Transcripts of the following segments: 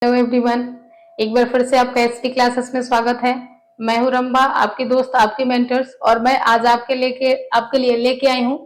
Hello everyone, एक बार फिर से आपका एसटी क्लासेस में स्वागत है। मैं हूं रंबा, आपकी दोस्त, आपकी मेंटर्स, और मैं आज आपके लिए लेके आई हूं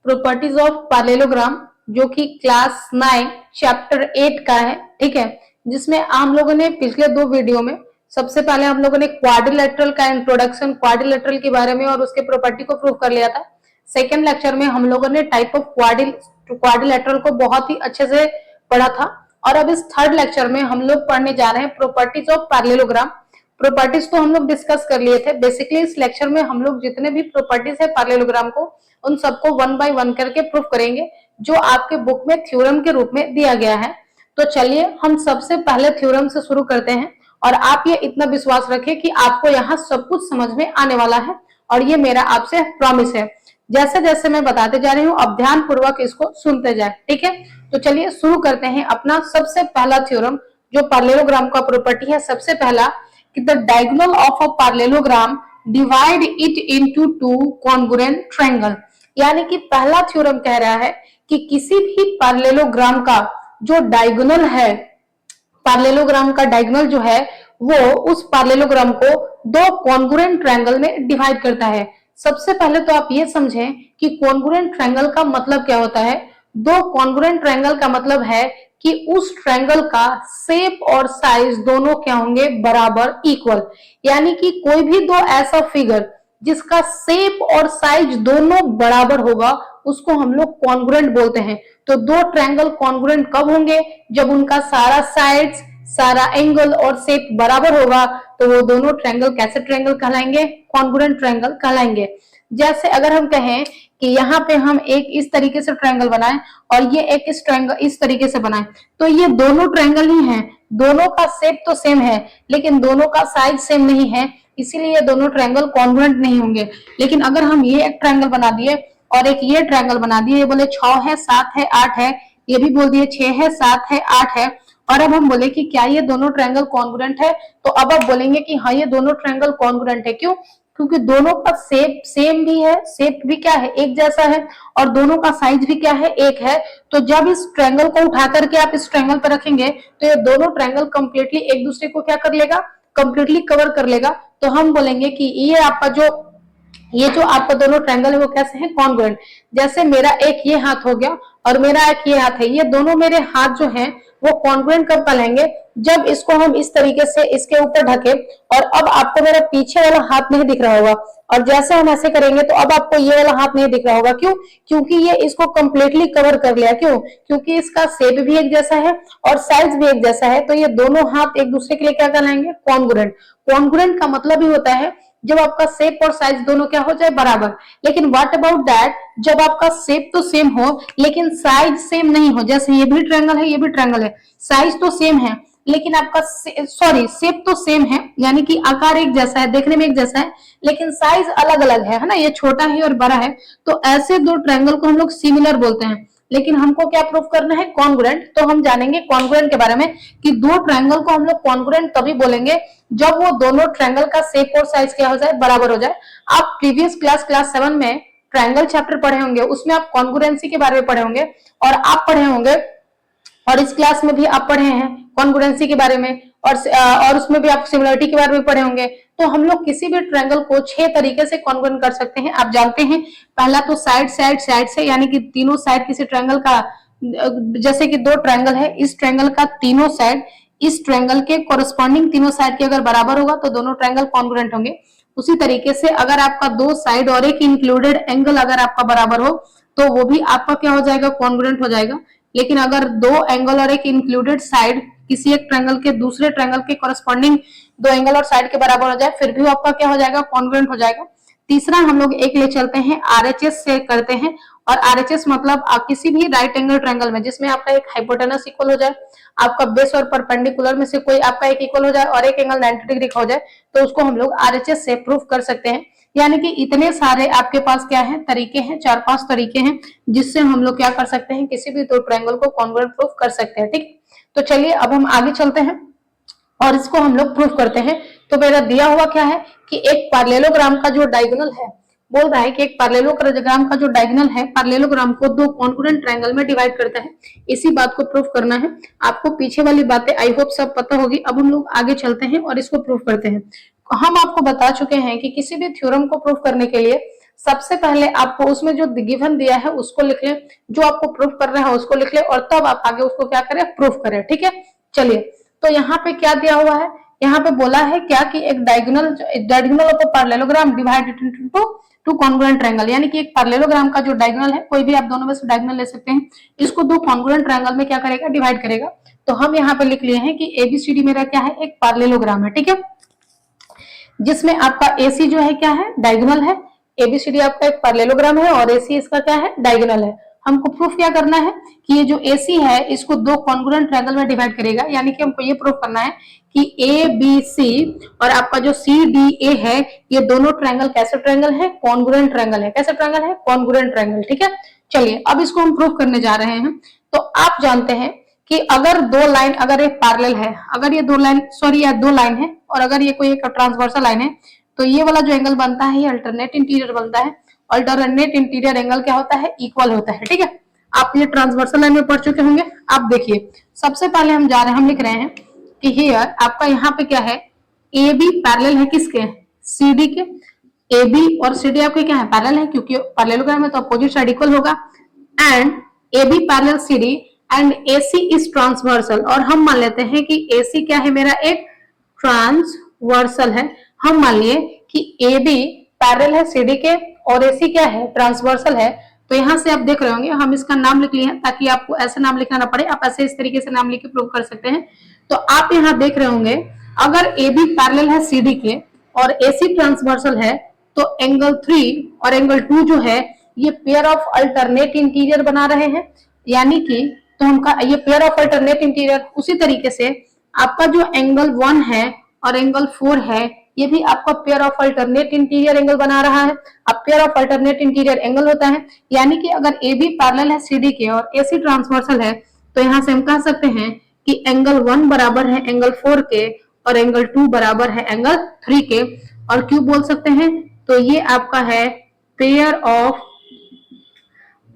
प्रॉपर्टीज ऑफ पैरेललोग्राम, जो कि क्लास 9 चैप्टर 8 का है। ठीक है, जिसमें हम लोगों ने पिछले दो वीडियो में सबसे पहले हम लोगों ने क्वाड्रिलेटरल का इंट्रोडक्शन, क्वाड्रिलेटरल के बारे में और उसके प्रॉपर्टी को प्रूव कर लिया था। सेकेंड लेक्चर में हम लोगों ने टाइप ऑफ क्वाड्रिलेटरल को बहुत ही अच्छे से पढ़ा था, और अब इस थर्ड लेक्चर में हम लोग पढ़ने जा रहे हैं प्रॉपर्टीज ऑफ पैरेललोग्राम। प्रॉपर्टीज तो हम लोग डिस्कस कर लिए थे। बेसिकली इस लेक्चर में हम लोग जितने भी प्रॉपर्टीज है पैरेललोग्राम को, उन सबको वन बाय वन करके प्रूव करेंगे, जो आपके बुक में थ्योरम के रूप में दिया गया है। तो चलिए हम सबसे पहले थ्योरम से शुरू करते हैं, और आप ये इतना विश्वास रखें कि आपको यहाँ सब कुछ समझ में आने वाला है, और ये मेरा आपसे प्रॉमिस है। जैसे जैसे मैं बताते जा रही हूँ, अब ध्यान पूर्वक इसको सुनते जाए। ठीक है, तो चलिए शुरू करते हैं अपना सबसे पहला थ्योरम, जो पैरेललोग्राम का प्रॉपर्टी है। सबसे पहला कि the diagonal of a parallelogram divide it into two congruent triangle. यानी कि पहला थ्योरम कह रहा है कि किसी भी पैरेललोग्राम का जो डायगोनल है, पैरेललोग्राम का डायगोनल जो है वो उस पैरेललोग्राम को दो कॉन्ग्रुएंट ट्रायंगल में डिवाइड करता है। सबसे पहले तो आप ये समझें कि कॉन्ग्रुएंट ट्रायंगल का मतलब क्या होता है। दो कॉन्ग्रुएंट ट्रायंगल का मतलब है कि उस ट्रायंगल का शेप और साइज दोनों क्या होंगे, बराबर, इक्वल। यानी कि कोई भी दो ऐसा फिगर जिसका शेप और साइज दोनों बराबर होगा, उसको हम लोग कॉन्ग्रुएंट बोलते हैं। तो दो ट्रायंगल कॉन्ग्रुएंट कब होंगे, जब उनका सारा साइड्स, सारा एंगल और शेप बराबर होगा, तो वो दोनों ट्रायंगल कैसे ट्रायंगल कहलाएंगे, कॉन्ग्रुएंट ट्रायंगल कहलाएंगे। जैसे अगर हम कहें कि यहाँ पे हम एक इस तरीके से ट्रायंगल बनाएं और ये एक इस ट्रायंगल इस तरीके से बनाएं, तो ये दोनों ट्रायंगल ही हैं, दोनों का शेप तो सेम है लेकिन दोनों का साइज सेम नहीं है, इसीलिए ये दोनों ट्रायंगल कॉन्ग्रुएंट नहीं होंगे। लेकिन अगर हम ये एक ट्रायंगल बना दिए और एक ये ट्रायंगल बना दिए, ये बोले 6 है, 7 है, 8 है, ये भी बोल दिए 6 है, 7 है, 8 है, और अब हम बोले कि क्या ये दोनों ट्रायंगल कॉन्ग्रुएंट है, तो अब आप बोलेंगे कि हाँ ये दोनों ट्रायंगल कॉन्ग्रुएंट है। क्यों? क्योंकि दोनों का शेप सेम भी है, शेप भी क्या है, एक जैसा है, और दोनों का साइज भी क्या है, एक है। तो जब इस ट्रायंगल को उठा करके आप इस ट्रायंगल पर रखेंगे, तो ये दोनों ट्रायंगल कंप्लीटली एक दूसरे को क्या कर लेगा, कंप्लीटली कवर कर लेगा। तो हम बोलेंगे कि ये जो आपका दोनों ट्रायंगल है वो कैसे हैं, कॉन्ग्रुएंट। जैसे मेरा एक ये हाथ हो गया और मेरा एक ये हाथ है, ये दोनों मेरे हाथ जो हैं वो कॉन्ग्रुएंट कब कहलाएंगे, जब इसको हम इस तरीके से इसके ऊपर ढके, और अब आपको मेरा पीछे वाला हाथ नहीं दिख रहा होगा, और जैसे हम ऐसे करेंगे तो अब आपको ये वाला हाथ नहीं दिख रहा होगा। क्यों? क्योंकि ये इसको कंप्लीटली कवर कर लिया। क्यों? क्योंकि इसका शेप भी एक जैसा है और साइज भी एक जैसा है, तो ये दोनों हाथ एक दूसरे के लिए क्या कहलाएंगे, कॉन्ग्रुएंट। कॉन्ग्रुएंट का मतलब ही होता है जब आपका शेप और साइज दोनों क्या हो जाए, बराबर। लेकिन व्हाट अबाउट दैट, जब आपका शेप तो सेम हो लेकिन साइज सेम नहीं हो। जैसे ये भी ट्रायंगल है, ये भी ट्रायंगल है, साइज तो सेम है लेकिन आपका शेप तो सेम है, यानी कि आकार एक जैसा है, देखने में एक जैसा है, लेकिन साइज अलग अलग है ना, ये छोटा है और बड़ा है। तो ऐसे दो ट्रायंगल को हम लोग सिमिलर बोलते हैं। लेकिन हमको क्या प्रूफ करना है, कॉन्ग्रुएंट। तो हम जानेंगे कॉन्ग्रुएंट के बारे में कि दो ट्रायंगल को हम लोग कॉन्ग्रुएंट तभी बोलेंगे जब वो दोनों ट्रायंगल का शेप और साइज क्या हो जाए, बराबर हो जाए। आप प्रीवियस क्लास 7 में ट्रायंगल चैप्टर पढ़े होंगे, उसमें आप कॉन्ग्रुएंसी के बारे में पढ़े होंगे, और आप पढ़े होंगे, और इस क्लास में भी आप पढ़े हैं कॉन्ग्रुएंसी के बारे में, और उसमें भी आप सिमिलरिटी के बारे में पढ़े होंगे। तो हम लोग किसी भी ट्रायंगल को 6 तरीके से कॉन्ग्रुएंट कर सकते हैं, आप जानते हैं। पहला तो साइड साइड साइड से, यानी कि तीनों साइड किसी ट्रायंगल का, जैसे कि दो ट्रायंगल है, इस ट्रायंगल का तीनों साइड इस ट्रायंगल के कोरस्पॉन्डिंग तीनों साइड के अगर बराबर होगा तो दोनों ट्रायंगल कॉन्ग्रुएंट होंगे। उसी तरीके से अगर आपका दो साइड और एक इंक्लूडेड एंगल अगर आपका बराबर हो, तो वो भी आपका क्या हो जाएगा, कॉन्ग्रुएंट हो जाएगा। लेकिन अगर दो एंगल और एक इंक्लूडेड साइड किसी एक ट्रायंगल के दूसरे ट्रायंगल के कोरस्पॉन्डिंग दो एंगल और साइड के बराबर हो जाए, फिर भी आपका क्या हो जाएगा, कॉन्ग्रुएंट हो जाएगा। तीसरा हम लोग एक ले चलते हैं, आरएचएस से करते हैं। और आरएचएस मतलब आप किसी भी राइट एंगल ट्रायंगल में जिसमें आपका एक हाइपोटेनस इक्वल हो जाए, आपका बेस और परपेंडिकुलर में से कोई आपका एक इक्वल हो जाए और एक एंगल 90 डिग्री का हो जाए, तो उसको हम लोग आरएचएस से प्रूफ कर सकते हैं। यानी कि इतने सारे आपके पास क्या है, तरीके हैं, 4-5 तरीके हैं जिससे हम लोग क्या कर सकते हैं, किसी भी दो ट्रायंगल को कॉन्ग्रुएंट प्रूफ कर सकते हैं। ठीक, तो चलिए अब हम आगे चलते हैं और इसको हम लोग प्रूफ करते हैं। तो मेरा दिया हुआ क्या है कि एक पैरेललोग्राम का जो डायगोनल है बोल रहा है कि एक पैरेललोग्राम का जो डायगोनल है पैरेललोग्राम को दो कॉन्ग्रुएंट ट्रायंगल में डिवाइड करता है। इसी बात को प्रूफ करना है। आपको पीछे वाली बातें आई होप सब पता होगी। अब हम लोग आगे चलते हैं और इसको प्रूफ करते हैं। हम आपको बता चुके हैं कि किसी भी थ्योरम को प्रूफ करने के लिए सबसे पहले आपको उसमें जो गिवन दिया है उसको लिख ले, जो आपको प्रूफ करना है उसको लिख ले, और तब आप आगे उसको क्या करें, प्रूफ करें। ठीक है, चलिए। तो यहाँ पे क्या दिया हुआ है, यहाँ पे बोला है क्या कि एक diagonal of a parallelogram divided into two congruent triangle, यानी कि एक पैरेललोग्राम का जो डायगोनल है, कोई भी आप दोनों में से डायगोनल ले सकते हैं, इसको दो कॉन्ग्रुएंट ट्रायंगल में क्या करेगा, डिवाइड करेगा। तो हम यहाँ पे लिख लिए हैं कि एबीसीडी मेरा क्या है, एक पैरेललोग्राम है। ठीक है, जिसमें आपका एसी जो है क्या है, डायगोनल है। एबीसीडी आपका एक पैरेललोग्राम है और एसी इसका क्या है, डायगोनल है। हमको प्रूफ क्या करना है कि ये जो एसी है इसको दो कॉन्ग्रुएंट ट्रायंगल में डिवाइड करेगा, यानी कि हमको ये प्रूफ करना है कि ए बी सी और आपका जो सी डी ए है, ये दोनों ट्रायंगल कैसे ट्रायंगल है, कॉन्ग्रुएंट ट्रायंगल है। कैसे ट्रायंगल है, कॉन्ग्रुएंट ट्रायंगल। ठीक है, चलिए अब इसको हम प्रूफ करने जा रहे हैं। तो आप जानते हैं कि अगर दो लाइन, अगर एक पैरेलल है, अगर ये दो लाइन, सॉरी ये दो लाइन है, और अगर ये कोई एक ट्रांसवर्सल लाइन है, तो ये वाला जो एंगल बनता है ये अल्टरनेट इंटीरियर बनता है। अल्टरनेट इंटीरियर एंगल क्या होता है, इक्वल होता है। ठीक है, आप ये ट्रांसवर्सल लाइन में पढ़ चुके होंगे। आप देखिए, सबसे पहले हम जा रहे हैं, हम लिख रहे हैं कि हियर आपका यहाँ पे क्या है, ए बी पैरेलल है किसके, सी डी के। ए बी और सी डी आपके क्या है, पैरेलल है, क्योंकि पैरेललोग्राम है तो अपोजिट साइड इक्वल होगा। And A B parallel C D and A C is transversal, और हम मान लेते हैं कि ए सी क्या है, मेरा एक ट्रांसवर्सल है। हम मान लिए कि ए बी पैरेलल है सी डी के और ए सी क्या है, ट्रांसवर्सल है। तो यहाँ से आप देख रहे होंगे हम इसका नाम लिख लिए हैं, ताकि आपको ऐसा नाम लिखना ना पड़े, आप ऐसे इस तरीके से नाम लिख के प्रूव कर सकते हैं। तो आप यहाँ देख रहे होंगे अगर ए बी पैरेलल है सी डी के और ए सी ट्रांसवर्सल है, तो एंगल 3 और एंगल 2 जो है ये पेयर ऑफ अल्टरनेट इंटीरियर बना रहे हैं। यानी कि तो हमका ये पेयर ऑफ अल्टरनेट इंटीरियर, उसी तरीके से आपका जो एंगल 1 है और एंगल 4 है, ये भी आपका pair of alternate interior angle बना रहा है। अब pair of alternate interior angle होता है, यानी कि अगर ए बी पैरेलल है सी डी के और ए सी ट्रांसवर्सल है, तो यहाँ से हम कह सकते हैं कि एंगल 1 बराबर है एंगल 4 के और एंगल 2 बराबर है एंगल 3 के। और क्यों बोल सकते हैं, तो ये आपका है pair of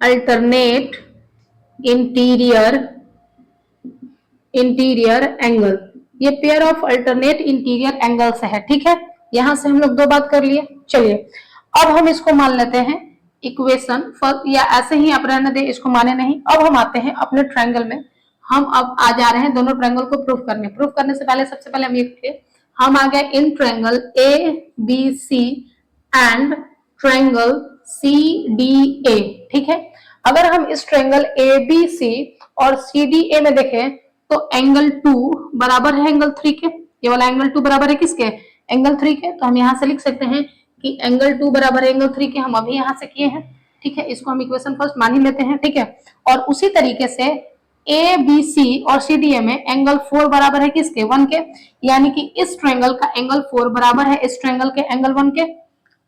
alternate interior angle, ये pair of alternate interior angles है। ठीक है, यहां से हम लोग दो बात कर लिए। चलिए अब हम इसको मान लेते हैं इक्वेशन, या ऐसे ही आप रहने दे, इसको माने नहीं। अब हम आते हैं अपने ट्रायंगल में। हम अब आ जा रहे हैं दोनों ट्रायंगल को प्रूफ करने। प्रूफ करने से पहले सबसे पहले हम ये करें, हम आ गए in triangle A B C and triangle C D A. ठीक है, अगर हम इस ट्रायंगल ए बी सी और सी डी ए में देखें, तो एंगल 2 बराबर है एंगल 3 के। ये वाला एंगल 2 बराबर है किसके, एंगल 3 के। तो हम यहाँ से लिख सकते हैं कि एंगल 2 बराबर है एंगल 3 के। हम अभी यहाँ से किए हैं। ठीक है, इसको हम इक्वेशन फर्स्ट मान ही लेते हैं। ठीक है, और उसी तरीके से ए बी सी और सी डी ए में एंगल 4 बराबर है किसके, 1 के। यानी कि इस ट्रायंगल का एंगल 4 बराबर है इस ट्रायंगल के एंगल 1 के।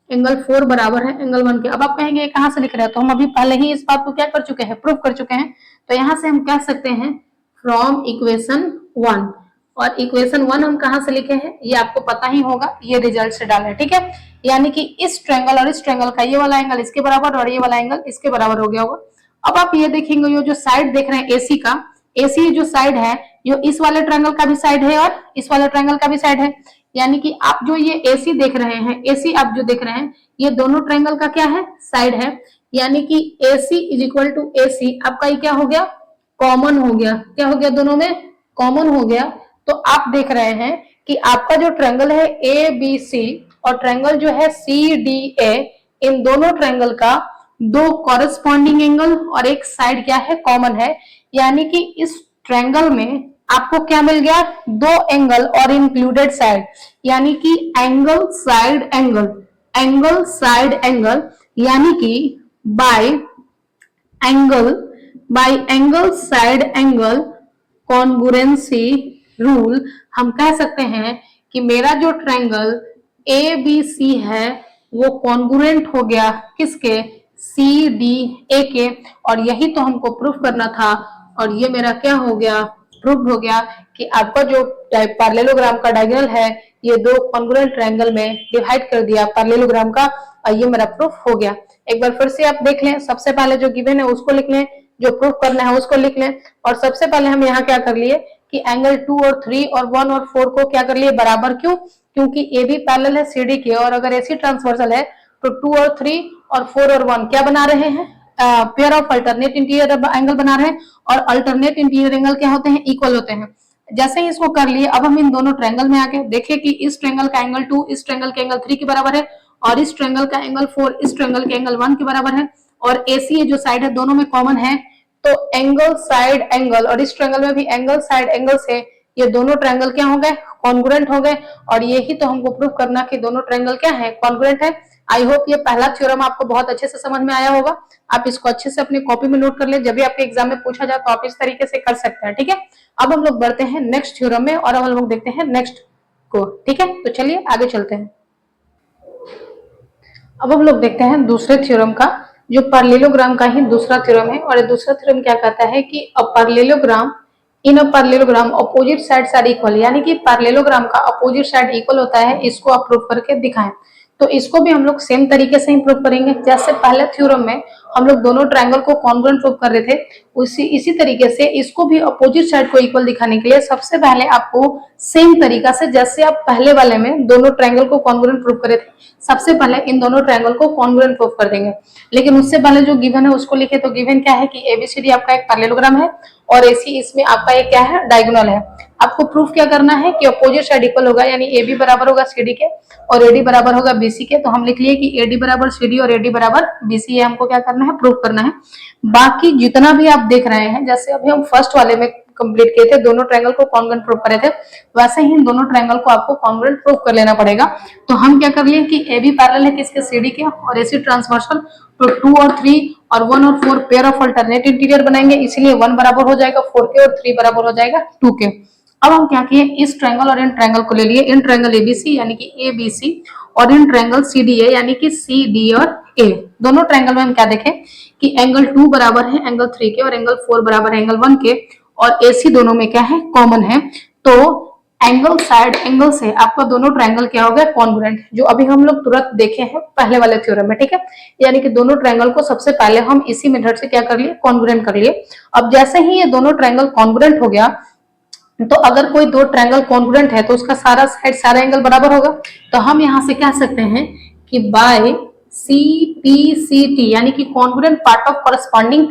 एंगल 4 बराबर है एंगल 1 के। अब आप कहेंगे कहां से लिख रहे हैं, तो हम अभी पहले ही इस बात को क्या कर चुके हैं, प्रूव कर चुके हैं। तो यहाँ से हम कह सकते हैं फ्रॉम इक्वेशन 1, और इक्वेशन 1 हम कहां से लिखे हैं, ये आपको पता ही होगा, ये रिजल्ट से डाले। ठीक है, यानी कि इस ट्रायंगल और इस ट्रायंगल का ये वाला एंगल इसके बराबर और ये वाला एंगल इसके बराबर हो गया होगा। अब आप ये देखेंगे, ये जो साइड देख रहे हैं एसी का, एसी जो साइड है ये इस वाले ट्रायंगल का भी साइड है और इस वाले ट्रायंगल का भी साइड है। यानी कि आप जो ये एसी देख रहे हैं, एसी आप जो देख रहे हैं, ये दोनों ट्रायंगल का क्या है, साइड है। यानी कि AC is equal to AC आपका ये क्या हो गया, कॉमन हो गया। क्या हो गया, दोनों में कॉमन हो गया। तो आप देख रहे हैं कि आपका जो ट्रायंगल है ABC और ट्रायंगल जो है CDA, इन दोनों ट्रायंगल का दो कॉरेस्पॉन्डिंग एंगल और एक साइड क्या है, कॉमन है। यानी कि इस ट्रायंगल में आपको क्या मिल गया, दो एंगल और इंक्लूडेड साइड, यानी कि angle side angle, angle side angle, यानी कि bye angle side angle congruency rule हम कह सकते हैं कि मेरा जो ट्रायंगल ABC है वो कॉन्ग्रुएंट हो गया किसके, CDA के। और यही तो हमको प्रूफ करना था, और ये मेरा क्या हो गया, प्रूफ हो गया कि कि आपका जो पैरेललोग्राम का डायगोनल है ये दो कॉन्ग्रुएंट ट्रायंगल में डिवाइड कर दिया पैरेललोग्राम का, और ये मेरा प्रूफ हो गया। एक बार फिर से आप देख लें, सबसे पहले जो गिवन है उसको लिख लें, जो प्रूफ करना है उसको लिख लें। और सबसे पहले हम यहाँ क्या कर लिए कि एंगल 2 और 3 और 1 और 4 को क्या कर लिए बराबर, क्यों? क्योंकि ए बी पैरेलल है सी डी के, और अगर ऐसी ट्रांसवर्सल है तो 2 और 3 और 4 और 1 क्या बना रहे हैं, pair of alternate interior angle बना रहे हैं, और अल्टरनेट इंटीरियर एंगल क्या होते हैं, इक्वल होते हैं। जैसे ही इसको कर लिए, अब हम इन दोनों ट्रायंगल में आके देखें कि इस ट्रायंगल का एंगल 2 इस ट्रायंगल के एंगल 3 के बराबर है, और इस ट्रायंगल का एंगल 4 इस ट्रायंगल के एंगल 1 के बराबर है, और एसी जो साइड है दोनों में कॉमन है, तो एंगल साइड एंगल, और इस ट्रायंगल में भी एंगल साइड एंगल से ये दोनों ट्रायंगल क्या हो गए, कॉन्ग्रुएंट हो गए। और यही तो हमको प्रूफ करना कि दोनों ट्रायंगल क्या है, कॉन्ग्रुएंट है। आई होप ये पहला थ्योरम आपको बहुत अच्छे से समझ में आया होगा। आप इसको अच्छे से अपनी कॉपी में नोट कर ले, जब भी आपके एग्जाम में पूछा जाए तो आप इस तरीके से कर सकते हैं, ठीक है। अब हम लोग बढ़ते हैं नेक्स्ट थ्योरम में, और अब हम लोग देखते हैं नेक्स्ट को, ठीक है। तो चलिए आगे चलते हैं। अब हम लोग देखते हैं दूसरे थ्योरम का, जो पैरेललोग्राम का ही दूसरा थ्योरम है। और दूसरा थ्योरम क्या कहता है कि a parallelogram in a parallelogram opposite sides are equal, यानी कि पैरेललोग्राम का अपोजिट साइड इक्वल होता है, इसको आप प्रूव करके दिखाएं। तो इसको भी हम लोग सेम तरीके से ही प्रूव करेंगे, जैसे पहले थ्योरम में हम लोग दोनों ट्रायंगल को कॉन्ग्रुएंट प्रूव कर रहे थे, इसी तरीके से इसको भी अपोजिट साइड को इक्वल दिखाने के लिए सबसे पहले आपको सेम तरीका से, जैसे आप पहले वाले में दोनों ट्रायंगल को कॉन्ग्रुएंट प्रूव करे थे, सबसे पहले इन दोनों ट्रायंगल को कॉन्ग्रुएंट प्रूव कर देंगे। लेकिन उससे पहले जो गिवन है उसको लिखे, तो गिवन क्या है कि एबीसीडी आपका एक पैरेललोग्राम है, और एसी इसमें आपका एक क्या है, डायगोनल है। आपको प्रूफ क्या करना है कि अपोजिट साइड इक्वल होगा, यानी एबी बराबर होगा सीडी के और एडी बराबर होगा बीसी के। तो हम लिख लिए कि एडी बराबर सीडी और एडी बराबर बीसी, ये हमको क्या करना है, प्रूफ करना है। बाकी जितना भी आप देख रहे हैं, जैसे अभी हम फर्स्ट वाले में कंप्लीट किए थे, दोनों ट्रायंगल को कॉन्ग्रुएंट प्रूव करे थे, वैसे ही इन दोनों ट्रायंगल को आपको कॉन्ग्रुएंट प्रूव कर लेना पड़ेगा। तो हम क्या कर लिए कि एबी पैरेलल है किसके, सीडी के, और एसी ट्रांसवर्सल, तो 2 और 3 और 1 और 4 पेयर ऑफ अल्टरनेट इंटीरियर बनाएंगे, इसलिए 1 बराबर हो जाएगा 4 के और 3 बराबर हो जाएगा 2 के। अब हम क्या किए, इस ट्रायंगल और इन ट्रायंगल को ले लिए, इन ट्रायंगल एबीसी यानी कि एबीसी, और इन ट्रायंगल सीडीए यानी कि सीडी और ए। दोनों ट्रायंगल में हम क्या देखें कि एंगल 2 बराबर है एंगल 3 के, और एंगल 4 बराबर है एंगल 1 के, और एसी दोनों में क्या है, कॉमन है। तो एंगल साइड एंगल से आपका दोनों ट्रायंगल क्या हो गया, कॉन्ग्रुएंट, जो अभी हम लोग तुरंत देखे हैं पहले वाले थ्योरम में, ठीक है। यानी कि दोनों ट्रायंगल को सबसे पहले हम इसी मेथड से क्या कर लिए, कॉन्ग्रुएंट कर लिए। अब जैसे ही ये दोनों ट्रायंगल कॉन्ग्रुएंट हो गया, तो अगर कोई दो ट्रायंगल कॉन्ग्रुएंट है तो उसका सारा साइड सारा एंगल बराबर होगा। तो हम यहां से कह सकते हैं कि बाय CPCT, यानी कि congruent part of corresponding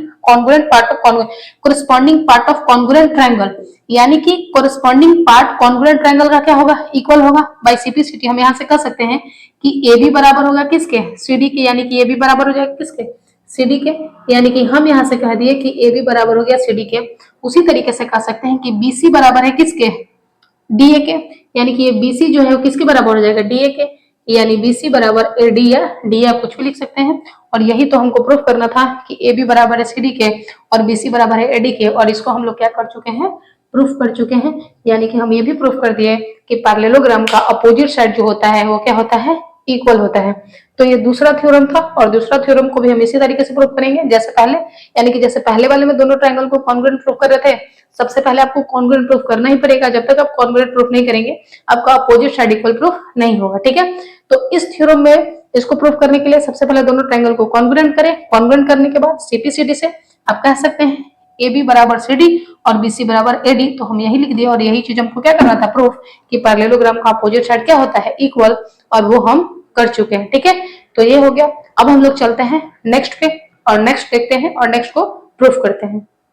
part of congruent triangle, यानी कि कॉरेस्पॉन्डिंग पार्ट कॉन्ग्रुएंट ट्रायंगल का क्या होगा, इक्वल होगा। बाय CPCT हम यहां से कह सकते हैं कि AB बराबर होगा किसके, CD के, यानी कि AB बराबर हो जाएगा किसके, CD के, यानी कि हम यहां से कह दिए कि AB बराबर हो गया CD के। उसी तरीके से कह सकते हैं कि BC बराबर है किसके, DA के, यानी कि ये BC जो है वो किसके बराबर हो जाएगा, DA के, यानी BC बराबर AD या DA, आप कुछ भी लिख सकते हैं। और यही तो हमको प्रूफ करना था कि AB बराबर है CD के और BC बराबर है AD के, और इसको हम लोग क्या कर चुके हैं, प्रूफ कर चुके हैं। यानी कि हम ये भी प्रूफ कर दिए कि पैरेललोग्राम का अपोजिट साइड जो होता है वो क्या होता है, इक्वल होता है। तो ये दूसरा थ्योरम था, और दूसरा थ्योरम को भी हम इसी तरीके से प्रूफ करेंगे जैसे पहले, यानी कि जैसे पहले वाले में दोनों ट्रायंगल को कॉन्ग्रुएंट प्रूफ कर रहे थे, सबसे पहले आपको कॉन्ग्रुएंट प्रूफ करना ही पड़ेगा। जब तक आप कॉन्ग्रुएंट प्रूफ नहीं करेंगे आपका अपोजिट साइड इक्वल प्रूफ नहीं होगा, ठीक है। तो इस थ्योरम में इसको प्रूफ करने के लिए सबसे पहले दोनों ट्रायंगल को कॉन्ग्रुएंट करें, कॉन्ग्रुएंट करने के बाद CPCD से आप कह सकते हैं AB बराबर CD और BC बराबर AD। तो हम यही लिख दिए, और यही चीज हमको क्या करना था, प्रूफ कि पैरेललोग्राम का अपोजिट साइड क्या होता है, इक्वल, और वो हम कर चुके हैं, ठीक है। तो ये हो गया। अब हम लोग चलते हैं नेक्स्ट पे, और नेक्स्ट देखते हैं और नेक्स्ट को प्रूफ करते हैं।